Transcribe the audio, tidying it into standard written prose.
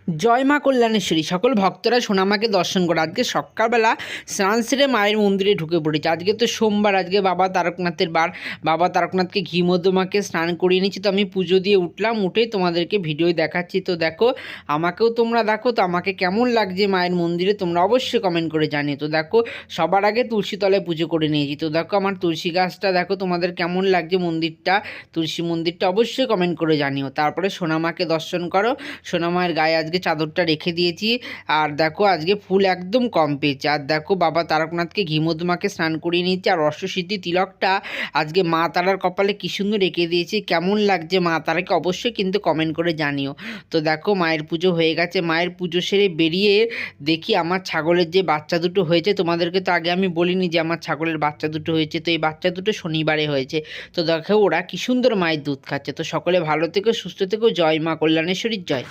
জয় মা কল্যাণেশ্বরী। সকল ভক্তরা সোনামাকে দর্শন করে আজকে সকালবেলা স্নান সেরে মায়ের মন্দিরে ঢুকে পড়েছে। আজকে তো সোমবার, আজকে বাবা তারকনাথের বার। বাবা তারকনাথকে ঘি মধ্যমাকে স্নান করিয়ে নিচ্ছি। তো আমি পুজো দিয়ে উঠলাম, উঠেই তোমাদেরকে ভিডিও দেখাচ্ছি। তো দেখো, আমাকেও তোমরা দেখো তো আমাকে কেমন লাগছে মায়ের মন্দিরে, তোমরা অবশ্যই কমেন্ট করে জানিও। তো দেখো, সবার আগে তুলসী তলায় পুজো করে নিয়েছি। তো দেখো আমার তুলসী গাছটা দেখো, তোমাদের কেমন লাগছে মন্দিরটা, তুলসী মন্দিরটা অবশ্যই কমেন্ট করে জানিও। তারপরে সোনামাকে দর্শন করো। সোনামায়ের গায়ে আজকে চাদরটা রেখে দিয়েছি। আর দেখো আজকে ফুল একদম কম পেয়েছে। আর দেখো বাবা তারকনাথকে ঘি মধুমাকে স্নান করিয়ে নিচ্ছে। আর অষ্টসিদ্ধি তিলকটা আজকে মা তারার কপালে কী সুন্দর রেখে দিয়েছি। কেমন লাগছে মা তারাকে অবশ্যই কিন্তু কমেন্ট করে জানিও। তো দেখো মায়ের পুজো হয়ে গেছে। মায়ের পুজো সেরে বেরিয়ে দেখি আমার ছাগলের যে বাচ্চা দুটো হয়েছে, তোমাদেরকে তো আগে আমি বলিনি যে আমার ছাগলের বাচ্চা দুটো হয়েছে। তো এই বাচ্চা দুটো শনিবারে হয়েছে। তো দেখো ওরা কী সুন্দর মায়ের দুধ খাচ্ছে। তো সকলে ভালো থেকো, সুস্থ থেকো। জয় মা কল্যাণেশ্বরীর জয়।